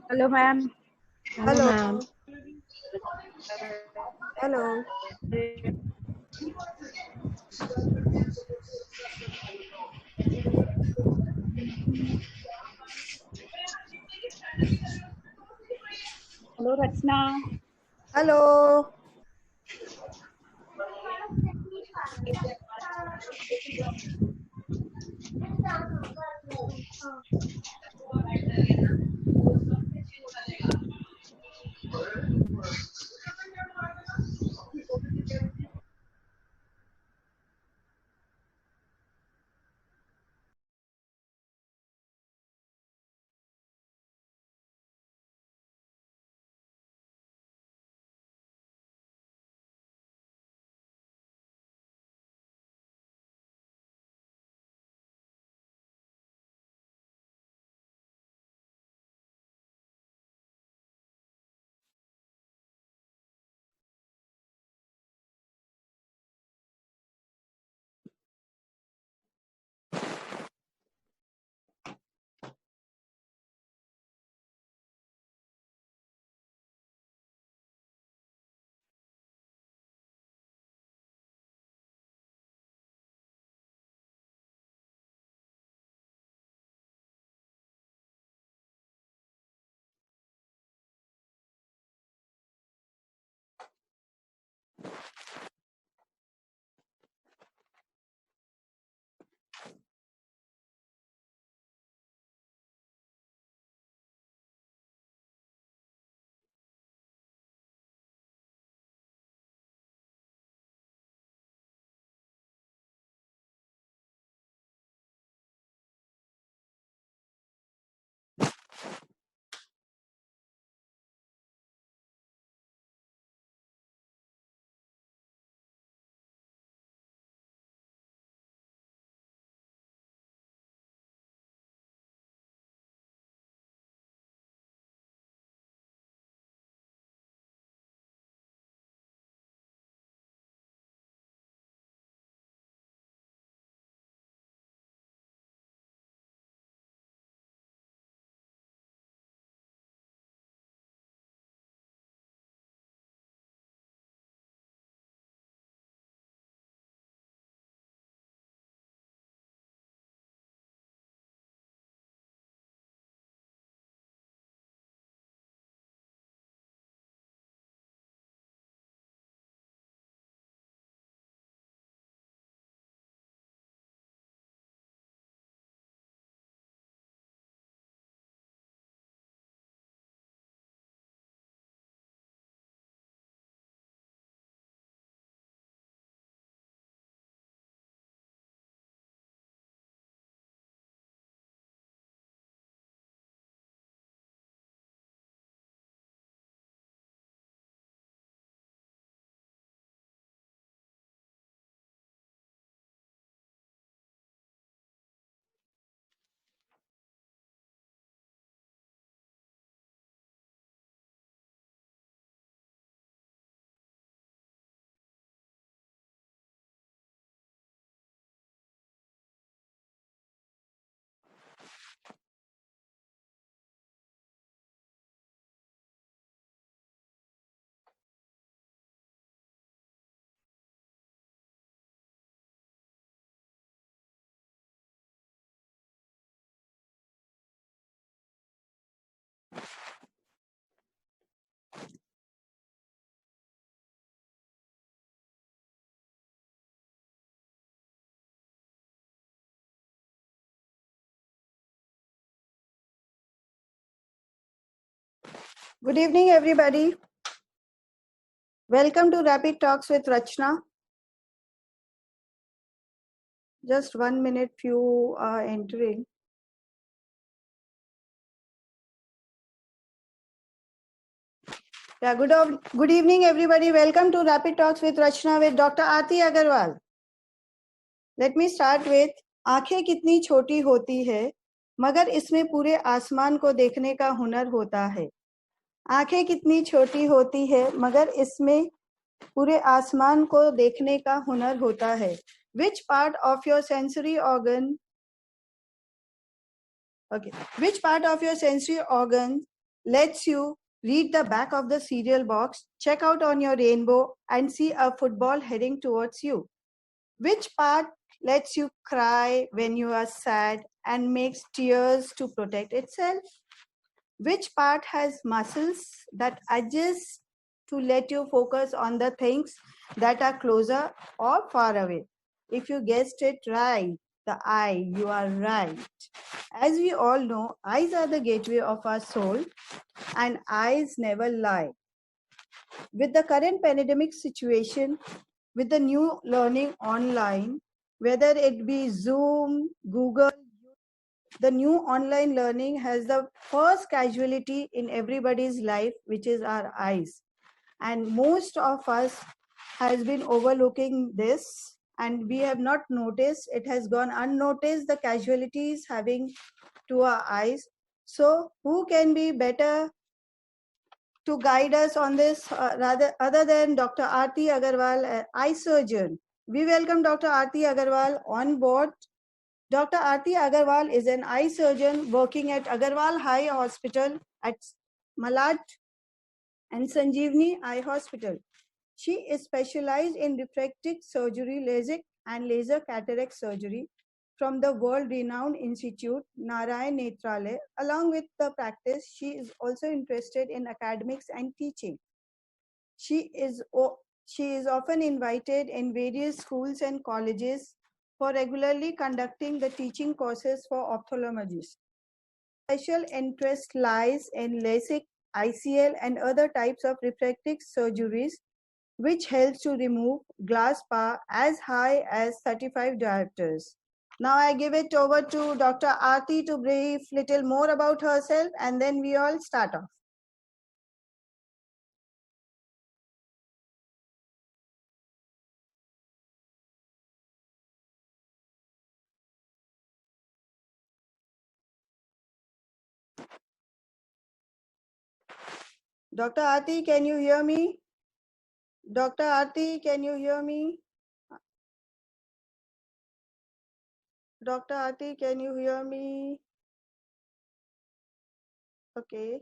Hello, ma'am. Hello, ma'am. hello. Hello, Rachnaa. Hello. Good evening, everybody. Welcome to Rapid Talks with Rachnaa. Just 1 minute, few are entering. Yeah, good evening, everybody. Welcome to Rapid Talks with Rachnaa with Dr. AARTI AGARWAL. Let me start with आंखें कितनी छोटी होती है मगर इसमें पूरे आसमान को देखने का हुनर होता है. आंखें कितनी छोटी होती है मगर इसमें पूरे आसमान को देखने का हुनर होता है. Which part of your sensory organ Okay. Which part of your sensory organ lets you read the back of the cereal box, check out on your rainbow, and see a football heading towards you? Which part lets you cry when you are sad and makes tears to protect itself? Which part has muscles that adjust to let you focus on the things that are closer or far away? If you guessed it right, the eye, you are right. As we all know, eyes are the gateway of our soul, and eyes never lie. With the current pandemic situation, with the new learning online, whether it be Zoom, Google, the new online learning has the first casualty in everybody's life, which is our eyes. And most of us has been overlooking this, and we have not noticed, it has gone unnoticed, the casualties having to our eyes. So who can be better to guide us on this rather other than Dr. AARTI Agarwal, eye surgeon? We welcome Dr. AARTI Agarwal on board. Dr. AARTI Agarwal is an eye surgeon working at AGARWAL Eye Hospital at Malad and Sanjeevani Eye Hospital. She is specialized in refractive surgery, LASIK, and laser cataract surgery from the world-renowned institute Narayan Nethralaya. Along with the practice, she is also interested in academics and teaching. She is often invited in various schools and colleges for regularly conducting the teaching courses for ophthalmologists. Special interest lies in LASIK, ICL, and other types of refractive surgeries, which helps to remove glass power as high as 35 diopters. Now I give it over to Dr. AARTI to brief little more about herself, and then we all start off. Dr. AARTI, can you hear me? Dr. AARTI, can you hear me? Dr. AARTI, can you hear me? Okay.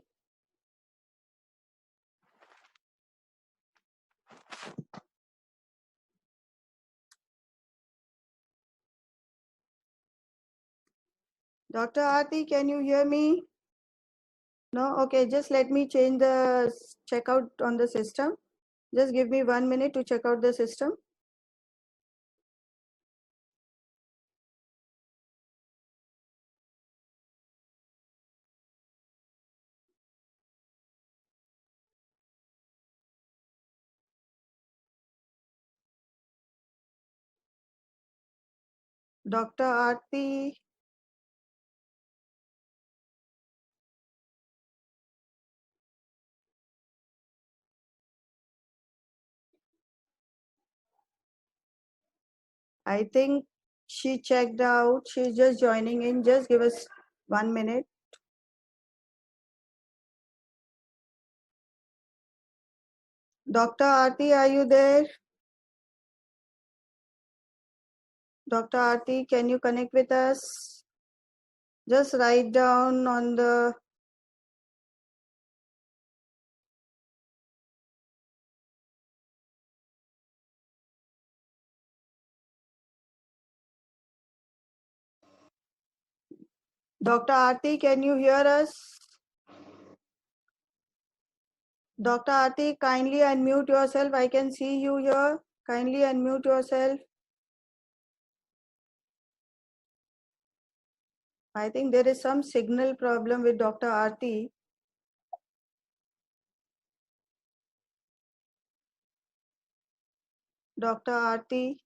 Dr. AARTI, can you hear me? No? Okay, just let me change the checkout on the system. Just give me 1 minute to check out the system. Dr. AARTI. I think she checked out. She's just joining in. Just give us 1 minute. Dr. AARTI, are you there? Dr. AARTI, can you connect with us? Just write down on the Dr. AARTI, can you hear us? Dr. AARTI, kindly unmute yourself. I can see you here. Kindly unmute yourself. I think there is some signal problem with Dr. AARTI. Dr. AARTI.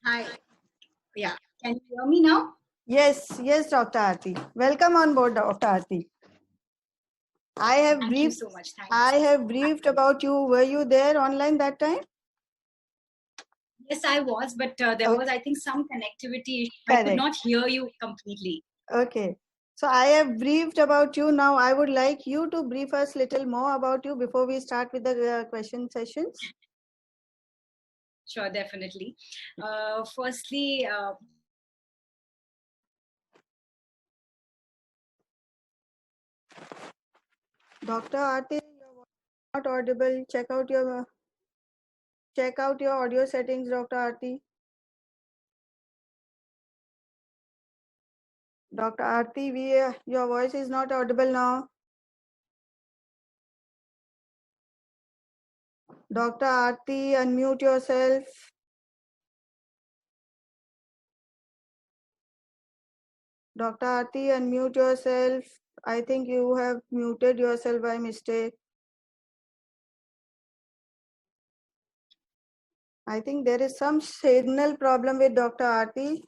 Hi. Yeah. Can you hear me now? Yes, yes, Dr. AARTI. Welcome on board, Dr. AARTI. Thank you so much. Thanks. I have briefed about you. Were you there online that time? Yes, I was, but there was, I think, some connectivity issue. I Correct. could not hear you completely. Okay. So I have briefed about you. Now I would like you to brief us little more about you before we start with the question sessions. Sure, definitely. Firstly, Dr. Aarti, your voice is not audible. Check out your audio settings, Dr. Aarti. Dr. Aarti, your voice is not audible now. Dr. Aarti, unmute yourself. Dr. Aarti, unmute yourself. I think you have muted yourself by mistake. I think there is some signal problem with Dr. Aarti.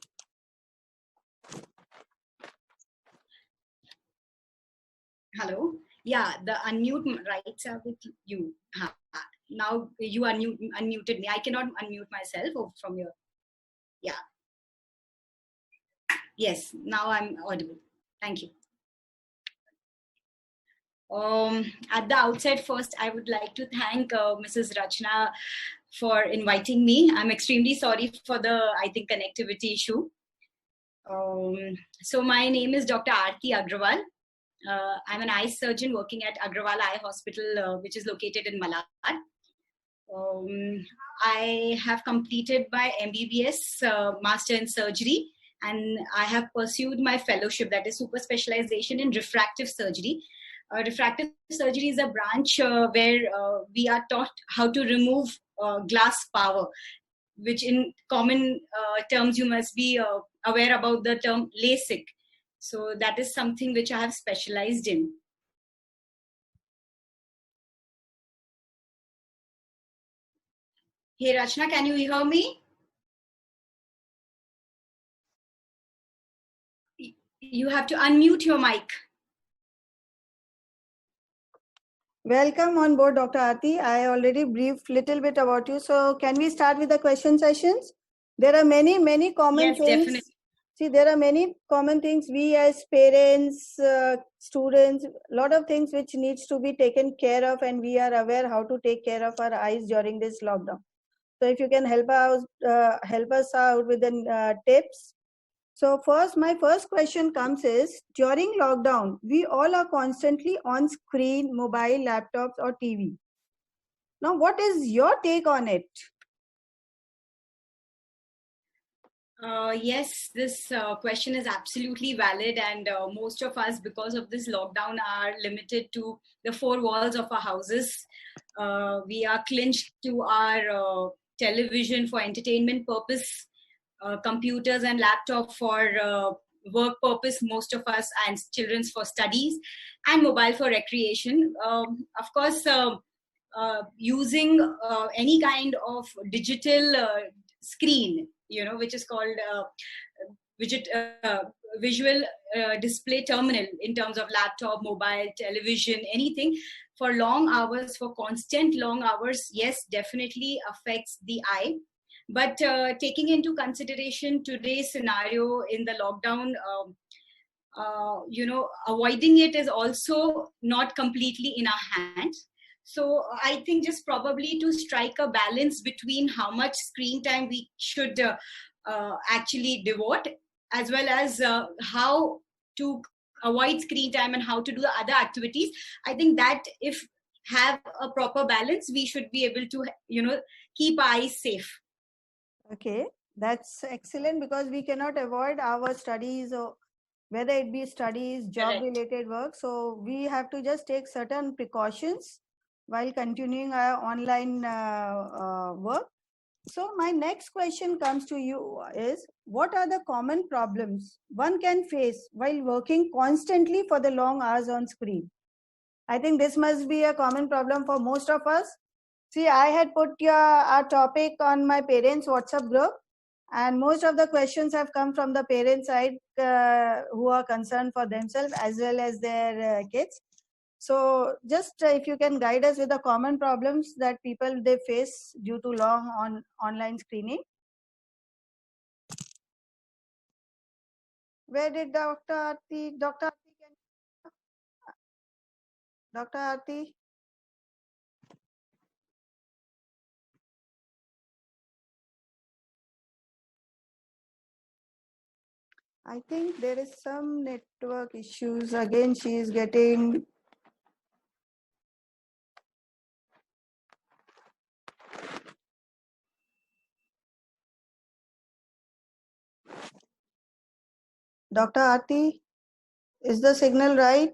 Hello. Yeah, the unmute rights are with you. Now you unmuted me. I cannot unmute myself from your. Yeah. Yes. Now I'm audible. Thank you. At the outset, first, I would like to thank Mrs. Rachnaa for inviting me. I'm extremely sorry for the, I think, connectivity issue. So my name is Dr. AARTI AGARWAL. I'm an eye surgeon working at AGARWAL Eye Hospital, which is located in Malad. I have completed my MBBS Master in Surgery, and I have pursued my fellowship, that is super specialization in refractive surgery. Refractive surgery is a branch where we are taught how to remove glass power, which in common terms you must be aware about the term LASIK. So that is something which I have specialized in. Hey Rachna, can you hear me? You have to unmute your mic. Welcome on board, Dr. Aarti. I already briefed little bit about you. So can we start with the question sessions? There are many common things. Definitely. See, there are many common things we as parents, students, a lot of things which needs to be taken care of, and we are aware how to take care of our eyes during this lockdown. So if you can help us out with the tips. So my first question comes is, during lockdown, we all are constantly on screen, mobile, laptops or TV. Now, what is your take on it? Yes, this question is absolutely valid, and most of us, because of this lockdown, are limited to the four walls of our houses. We are clinched to our television for entertainment purpose, computers and laptop for work purpose, most of us, and children's for studies, and mobile for recreation. Of course, using any kind of digital screen, which is called visual display terminal in terms of laptop, mobile, television, anything for long hours, for constant long hours, yes, definitely affects the eye. But taking into consideration today's scenario in the lockdown, avoiding it is also not completely in our hands. So I think just probably to strike a balance between how much screen time we should actually devote, as well as how to avoid screen time and how to do the other activities. I think that if have a proper balance, we should be able to, keep our eyes safe. Okay, that's excellent, because we cannot avoid our studies, or whether it be studies, job related work. So we have to just take certain precautions while continuing our online work. So my next question comes to you is, what are the common problems one can face while working constantly for the long hours on screen? I think this must be a common problem for most of us. See, I had put our topic on my parents' WhatsApp group, and most of the questions have come from the parent side, who are concerned for themselves as well as their kids. So just if you can guide us with the common problems that people they face due to long online screening. Where did Dr. Aarti, Dr. Aarti? I think there is some network issues. Again, she is getting Dr. Aarti, is the signal right?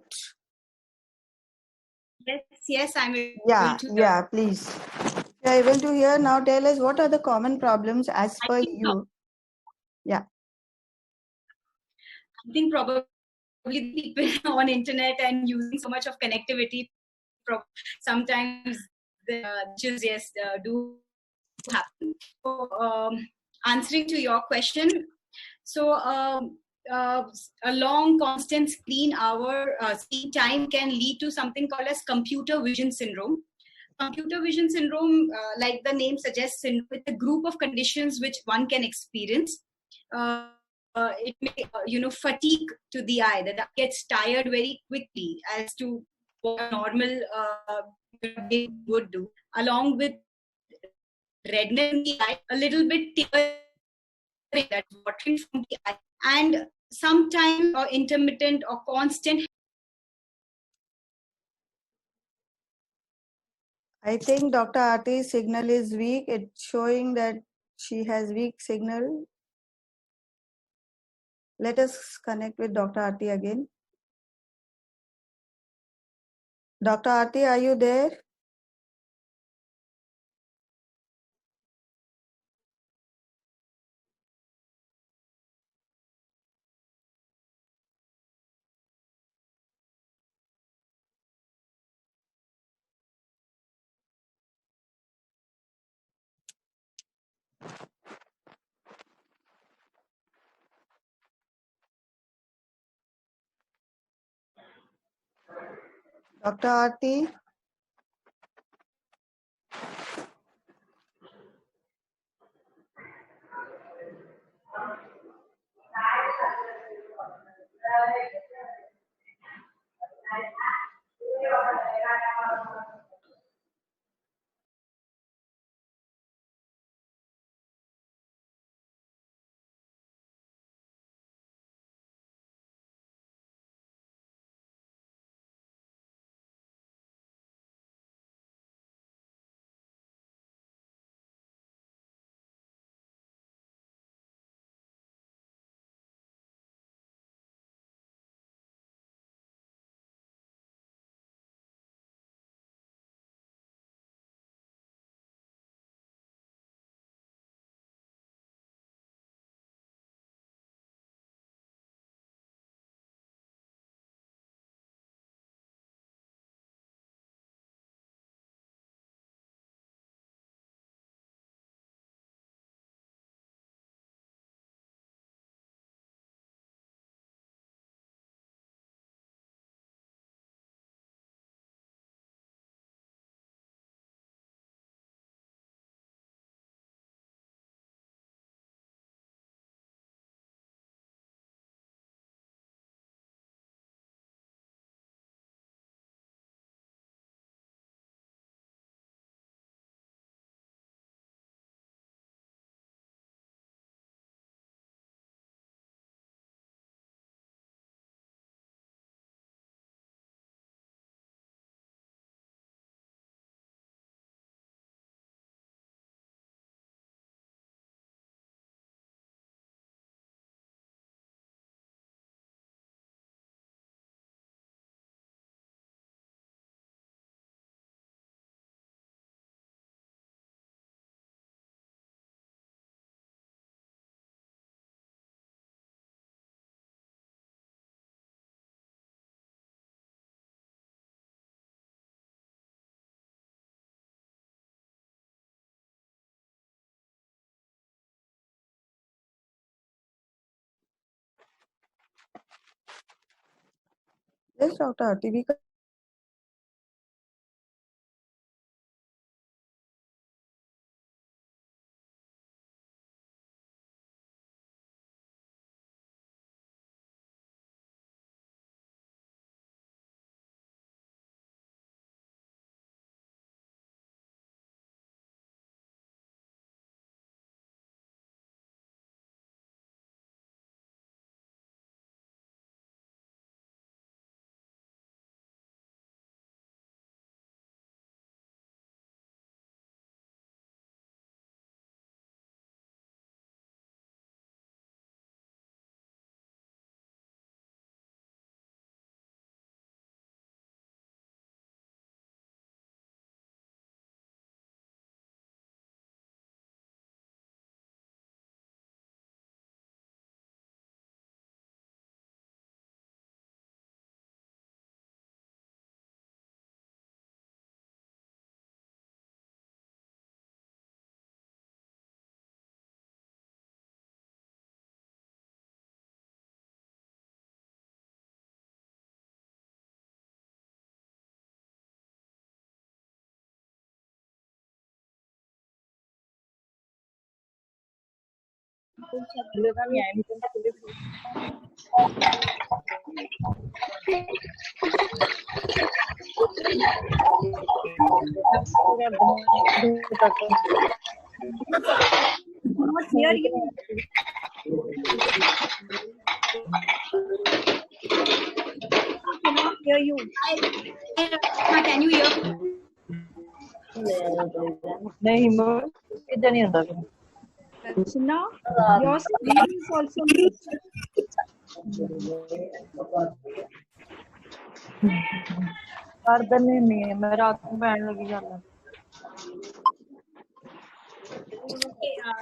Yes, I'm able Yeah, to yeah, please. You're able to hear. Now tell us what are the common problems as per you? Yeah. I think probably the people on internet and using so much of connectivity, sometimes the issues, yes, do happen. So, answering to your question, so a long constant screen time can lead to something called as computer vision syndrome. Computer vision syndrome, like the name suggests, with a group of conditions which one can experience. It may, fatigue to the eye. That the eye gets tired very quickly as to what a normal day would do, along with redness in the eye, a little bit tearing, that watering from the eye, and sometimes or intermittent or constant. I think Dr. Aarti's signal is weak. It's showing that she has weak signal. Let us connect with Dr. Aarti again. Dr. Aarti, are you there? Dr. Aarti? Yes, Dr. Aarti, we Not hear you. Cannot hear you. Can you hear me? Rachnaa, your screen is also mute.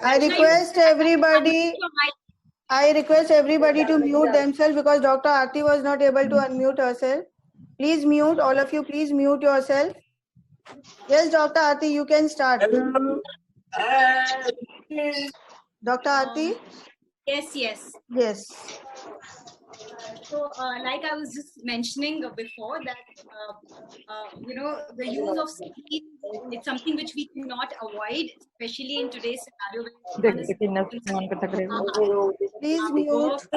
I request everybody. I request everybody to mute themselves because Dr. Aarti was not able to unmute herself. Please mute, all of you, please mute yourself. Yes, Dr. Aarti, you can start. Dr. Aarti? Yes, yes. Yes. So, like I was just mentioning before that, you know, the use of screen, it's something which we cannot avoid, especially in today's scenario. Please mute.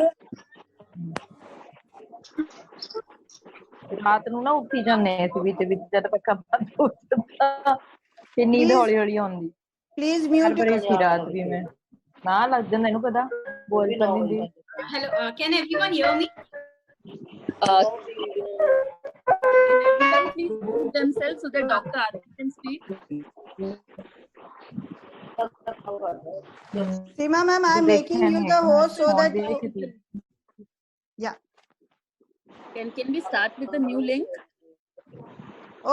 ਰਾਤ ਨੂੰ ਨਾ ਉੱਠੀ ਜਾਂਦੇ ਅਸੀਂ ਵਿੱਚ ਵਿੱਚ ਜਦ ਤੱਕ ਆਪਾਂ ਤੇ ਨੀਂਦ ਹੌਲੀ ਹੌਲੀ ਆਉਂਦੀ Please mute. ਬੜੀ ਸੀ ਰਾਤ ਵੀ ਮੈਂ ਨਾ ਲੱਗ ਜਾਂਦਾ ਇਹਨੂੰ ਪਤਾ ਬੋਲ ਪੈਂਦੀ Hello, can everyone hear me? Please mute themselves so that Dr. Aarti can speak. Seema ma'am, I am making you the host so that yeah. Can we start with a new link?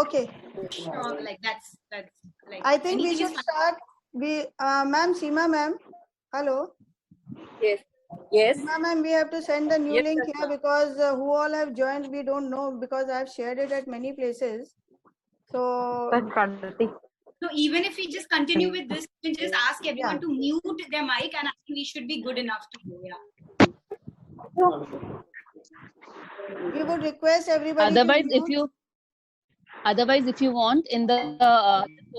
Okay. Like that's like. I think we should start. Ma'am, Seema ma'am. Hello. Yes. Yes. Seema ma'am, we have to send the new link here because who all have joined, we don't know because I have shared it at many places. So even if we just continue with this, we can just ask everyone to mute their mic, and I think we should be good enough to do. Yeah. We would request everybody. Otherwise, if you want, in the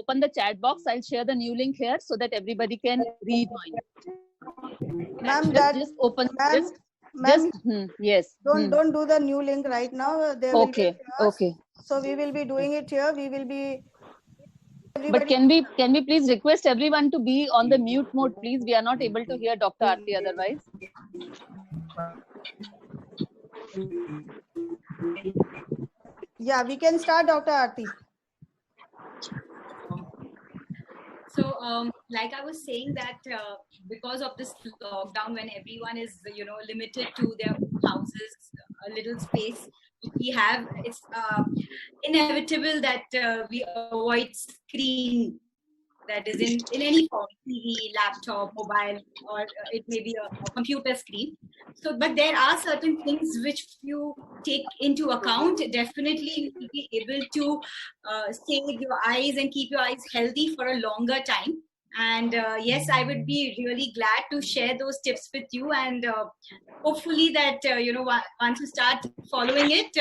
open the chat box. I'll share the new link here so that everybody can rejoin. Ma'am, just open. Yes. Don't do the new link right now. Okay. So we will be doing it here. We will be. But can we please request everyone to be on the mute mode, please? We are not able to hear Dr. Aarti otherwise. Yeah, we can start, Dr. Aarti. So, like I was saying that because of this lockdown, when everyone is, you know, limited to their houses, a little space we have, it's inevitable that we avoid screen that is in any form, TV, laptop, mobile, or it may be a computer screen. So, but there are certain things which you take into account. Definitely, you will be able to save your eyes and keep your eyes healthy for a longer time. And yes, I would be really glad to share those tips with you. And hopefully that, you know, once you start following it,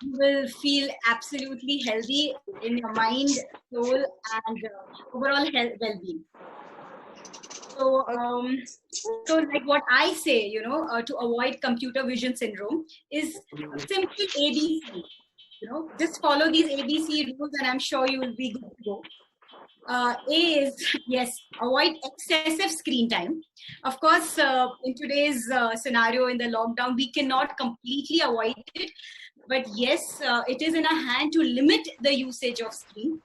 you will feel absolutely healthy in your mind, soul, and overall health, well-being. So, so like what I say, you know, to avoid computer vision syndrome is simple ABC. You know, just follow these ABC rules, and I'm sure you will be good to go. A is, yes, avoid excessive screen time. Of course, in today's scenario in the lockdown, we cannot completely avoid it. But yes, it is in our hand to limit the usage of screen.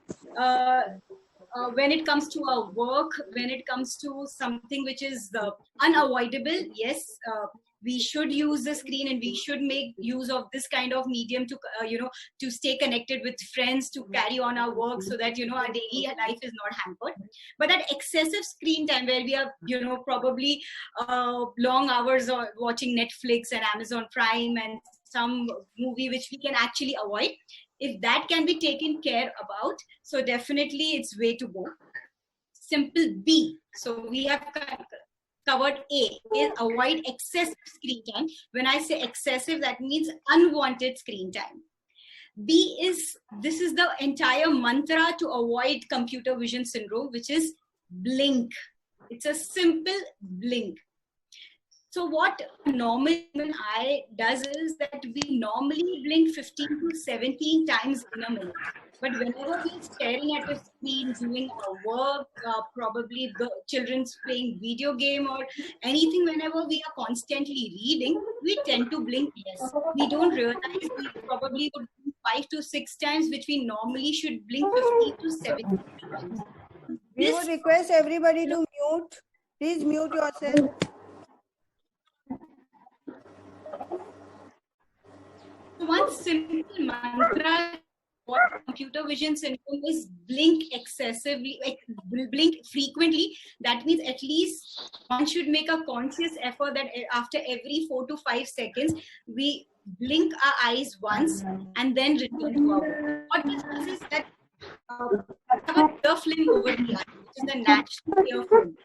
When it comes to our work, when it comes to something which is unavoidable, yes, we should use the screen and we should make use of this kind of medium to, you know, to stay connected with friends, to carry on our work so that, you know, our daily life is not hampered. But that excessive screen time where we are, you know, probably long hours watching Netflix and Amazon Prime and some movie which we can actually avoid, if that can be taken care about, so definitely it's way to go. Simple B. So we have covered A, is avoid excessive screen time. When I say excessive, that means unwanted screen time. B is, this is the entire mantra to avoid computer vision syndrome, which is blink. It's a simple blink. So what a normal human eye does is that we normally blink 15 to 17 times in a minute. But whenever we're staring at a screen, doing our work, probably the children's playing video game or anything, whenever we are constantly reading, we tend to blink less. We don't realize we probably would blink 5 to 6 times, which we normally should blink 15 to 17 times. We would request everybody to mute. Please mute yourself. One simple mantra for computer vision syndrome is blink excessively, blink frequently. That means at least one should make a conscious effort that after every 4 to 5 seconds, we blink our eyes once and then return to our work. What this does is that we have a tear film over the eye, which is the natural tear film.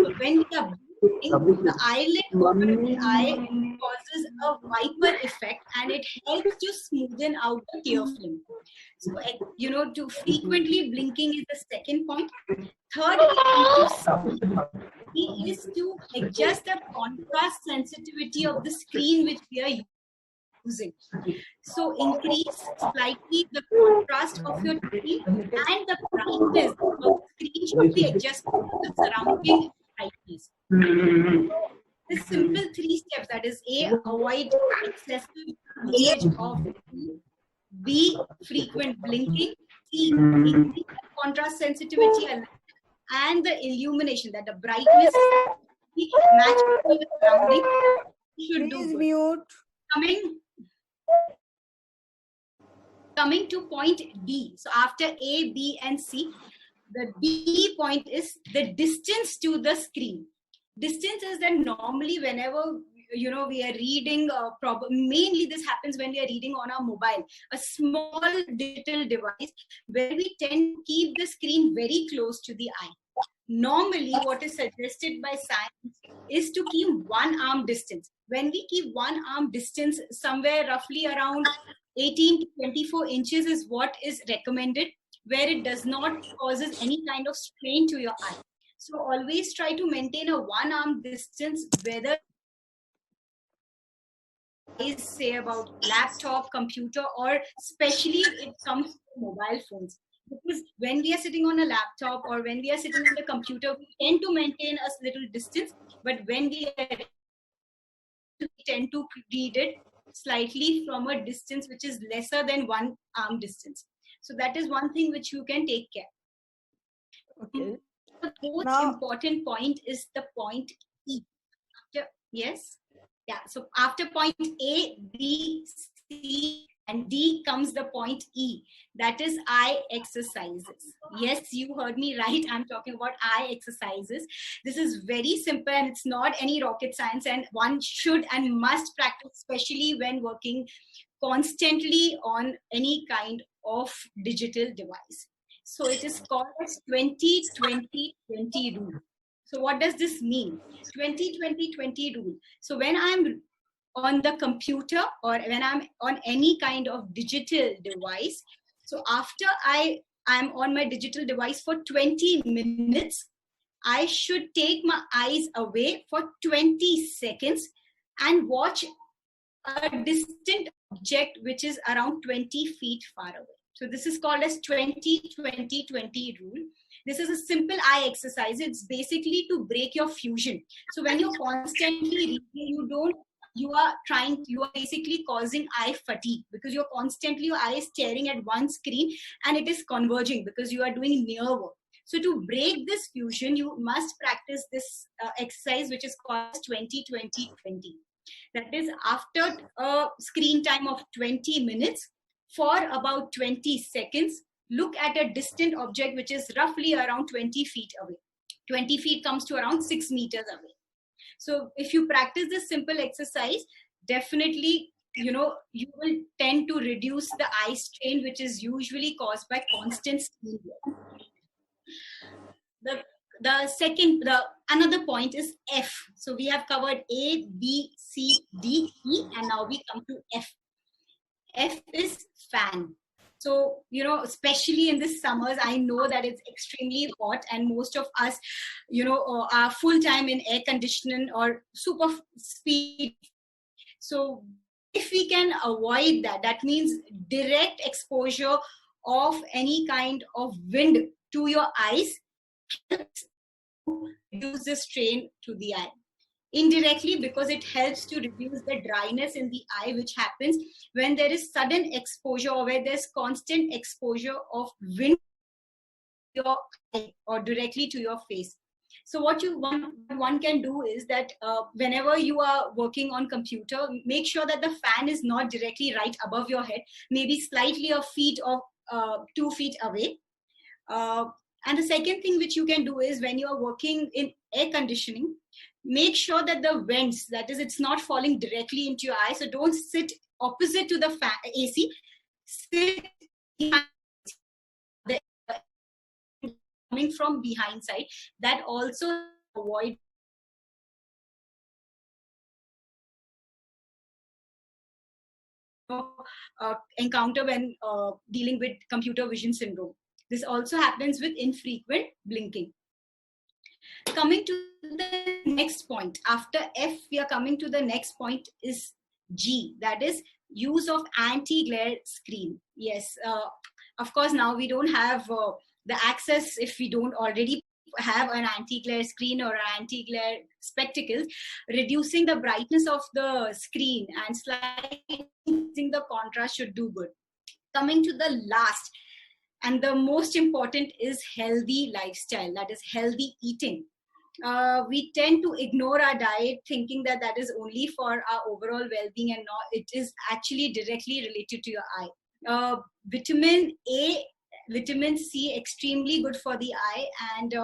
So when we are blinking, the eyelid over the eye causes a wiper effect and it helps to smoothen out the tear film. So, to frequently blinking is the second point. Thirdly, is to adjust the contrast sensitivity of the screen which we are using. So increase slightly the contrast of your screen and the brightness of the screen should be adjusted to the surrounding brightness. The simple 3 steps, that is A, avoid excessive usage of B, frequent blinking, C, increase the contrast sensitivity and the illumination, that the brightness matches with the surrounding. Should Please do mute. Coming to point D. So after A, B, and C, the D point is the distance to the screen. Distance is that normally whenever we are reading, mainly this happens when we are reading on our mobile, a small digital device where we tend to keep the screen very close to the eye. Normally, what is suggested by science is to keep 1 arm distance. When we keep 1 arm distance, somewhere roughly around 18 to 24 inches is what is recommended, where it does not causes any kind of strain to your eye. So always try to maintain a 1 arm distance, whether is say about laptop, computer, or especially it comes to mobile phones. Because when we are sitting on a laptop or when we are sitting on the computer, we tend to maintain a little distance, but when we tend to read it slightly from a distance which is lesser than 1 arm distance. So that is one thing which you can take care. Okay. The most important point is the point E. Yes? Yeah. So after point A, B, C, and D comes the point E. That is eye exercises. Yes, you heard me right. I'm talking about eye exercises. This is very simple and it's not any rocket science, and one should and must practice, especially when working constantly on any kind of digital device. So it is called as 20-20-20 rule. So what does this mean? 20-20-20 rule. So when I'm on the computer or when I'm on any kind of digital device, so after I'm on my digital device for 20 minutes, I should take my eyes away for 20 seconds and watch a distant object which is around 20 feet far away. So this is called as 20-20-20 rule. This is a simple eye exercise. It's basically to break your fusion. So when you're constantly reading, you are basically causing eye fatigue because you're constantly, your eye is staring at one screen and it is converging because you are doing near work. So to break this fusion, you must practice this exercise, which is called 20-20-20. That is after a screen time of 20 minutes, for about 20 seconds, look at a distant object which is roughly around 20 feet away. 20 feet comes to around 6 meters away. So if you practice this simple exercise, definitely, you will tend to reduce the eye strain, which is usually caused by constant screen work. Another point is F. So we have covered A, B, C, D, E, and now we come to F. F is fan. So, especially in this summers, I know that it's extremely hot, and most of us, are full time in air conditioning or super speed. So if we can avoid that, that means direct exposure of any kind of wind to your eyes helps reduce the strain to the eye. Indirectly, because it helps to reduce the dryness in the eye, which happens when there is sudden exposure or where there's constant exposure of wind to your eye or directly to your face. So what one can do is that whenever you are working on computer, make sure that the fan is not directly right above your head, maybe slightly a feet or 2 feet away. And the second thing which you can do is when you are working in air conditioning, make sure that the vents, that is, it's not falling directly into your eye. So don't sit opposite to the fan, AC. Sit behind the coming from behind side. That also avoid encounter when dealing with computer vision syndrome. This also happens with infrequent blinking. Coming to the next point, after F, we are coming to the next point is G, that is use of anti-glare screen. Yes, of course, now we don't have the access if we don't already have an anti-glare screen or anti-glare spectacles. Reducing the brightness of the screen and slightly increasing the contrast should do good. Coming to the last and the most important is healthy lifestyle, that is healthy eating. We tend to ignore our diet thinking that that is only for our overall well-being, and not, it is actually directly related to your eye. Vitamin A, vitamin C, extremely good for the eye, and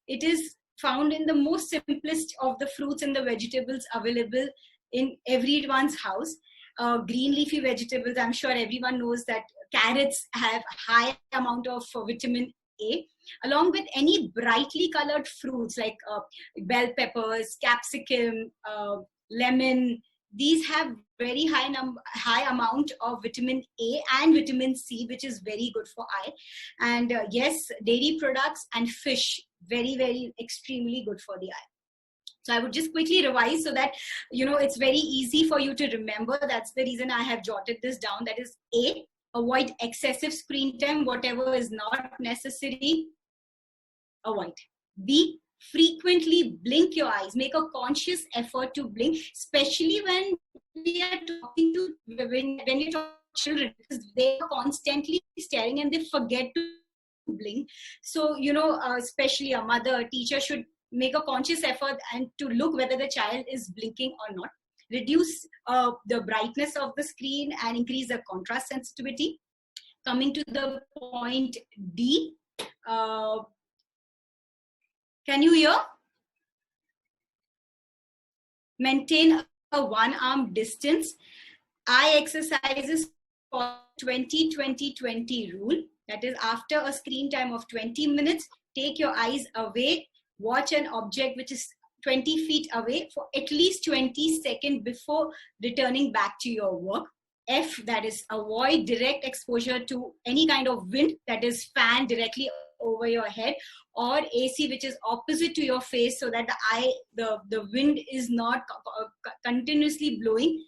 it is found in the most simplest of the fruits and the vegetables available in everyone's house. Green leafy vegetables, I'm sure everyone knows that carrots have high amount of vitamin A, along with any brightly colored fruits like bell peppers, capsicum, lemon. These have very high amount of vitamin A and vitamin C, which is very good for eye. And yes, dairy products and fish, very, very extremely good for the eye. So I would just quickly revise so that, it's very easy for you to remember. That's the reason I have jotted this down. That is A, avoid excessive screen time. Whatever is not necessary, avoid. B, frequently blink your eyes. Make a conscious effort to blink, especially when we are talking to, when you talk to children, because they are constantly staring and they forget to blink. So, especially a mother, a teacher should make a conscious effort and to look whether the child is blinking or not. Reduce the brightness of the screen and increase the contrast sensitivity. Coming to the point D, can you hear? Maintain a one-arm distance. Eye exercises for 20-20-20 rule. That is, after a screen time of 20 minutes, take your eyes away, watch an object which is 20 feet away for at least 20 seconds before returning back to your work. F, that is, avoid direct exposure to any kind of wind, that is fan directly over your head, or AC which is opposite to your face, so that the wind is not continuously blowing.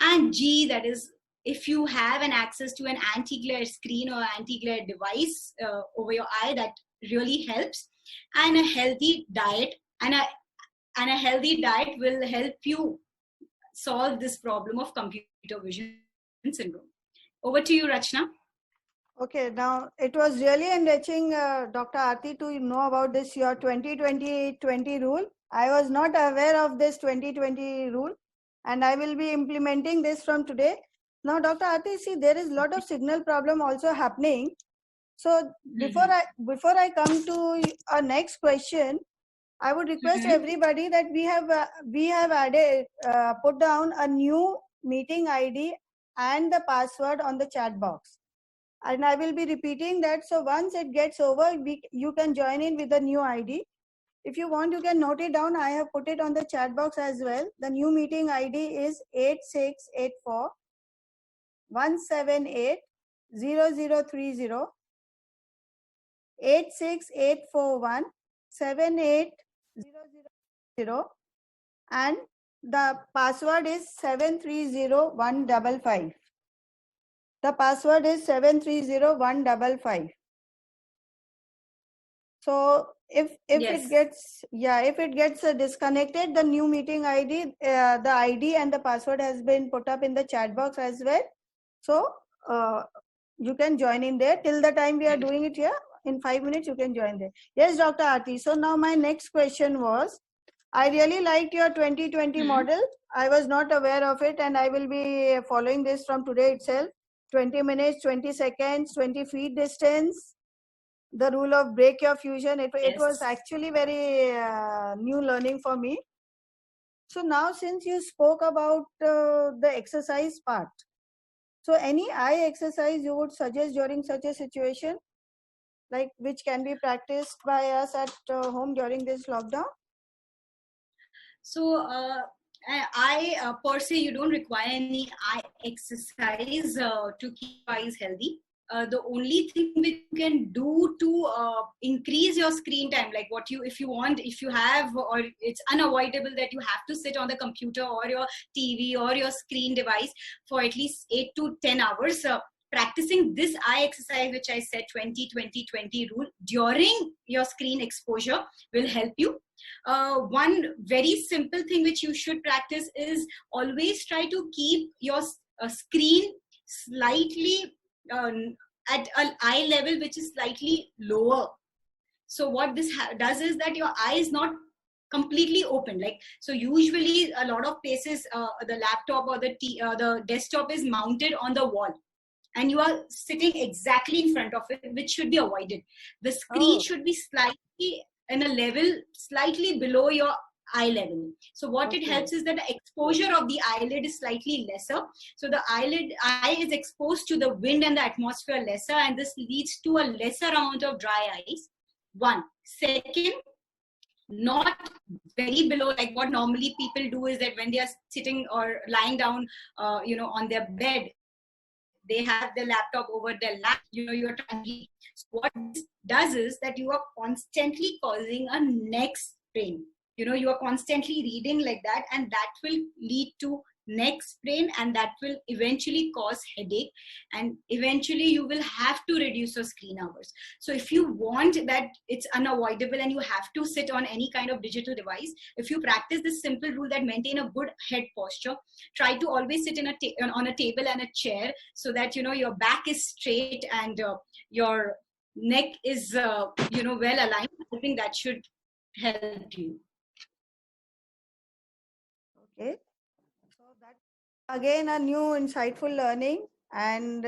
And G, that is, if you have an access to an anti-glare screen or anti-glare device over your eye, that really helps. And a healthy diet, and a healthy diet will help you solve this problem of computer vision syndrome. Over to you, Rachnaa. Okay, now it was really enriching, Dr. Aarti, to know about this, your 20-20-20 rule. I was not aware of this 20-20 rule, and I will be implementing this from today. Now, Dr. Aarti, see, there is a lot of signal problem also happening. So before I come to our next question, I would request everybody that we have added, put down a new meeting ID and the password on the chat box. And I will be repeating that. So once it gets over, you can join in with the new ID. If you want, you can note it down. I have put it on the chat box as well. The new meeting ID is 8684 178 0030 86841 78000, and the password is 730155. The password is 730155. So if Yes. if it gets disconnected, the new meeting ID, the ID and the password has been put up in the chat box as well. So you can join in there till the time we are doing it here. In 5 minutes, you can join there. Yes, Dr. Aarti. So now my next question was, I really liked your 2020 model. I was not aware of it, and I will be following this from today itself. 20 minutes, 20 seconds, 20 feet distance, the rule of break your fusion. It was actually very new learning for me. So now, since you spoke about the exercise part, so any eye exercise you would suggest during such a situation, like which can be practiced by us at home during this lockdown? So I per se, you don't require any eye exercise to keep eyes healthy. The only thing which you can do to increase your screen time, like if you have, or it's unavoidable that you have to sit on the computer or your TV or your screen device for at least 8 to 10 hours. Practicing this eye exercise, which I said 20-20-20 rule during your screen exposure, will help you. One very simple thing which you should practice is always try to keep your screen slightly at an eye level which is slightly lower. So what this does is that your eye is not completely open. Like, so usually a lot of places the laptop or the desktop is mounted on the wall, and you are sitting exactly in front of it, which should be avoided. The screen should be slightly in a level slightly below your eye level. So what it helps is that the exposure of the eyelid is slightly lesser. So the eye is exposed to the wind and the atmosphere lesser, and this leads to a lesser amount of dry eyes. One. Second, not very below, like what normally people do is that when they are sitting or lying down on their bed, they have their laptop over their lap, you're trying to read. So what this does is that you are constantly causing a neck strain. You are constantly reading like that, and that will lead to neck sprain, and that will eventually cause headache, and eventually you will have to reduce your screen hours. So if you want that it's unavoidable and you have to sit on any kind of digital device, if you practice this simple rule that maintain a good head posture, try to always sit on a table and a chair, so that your back is straight and your neck is well aligned. I think that should help you. Okay, so that again a new insightful learning, and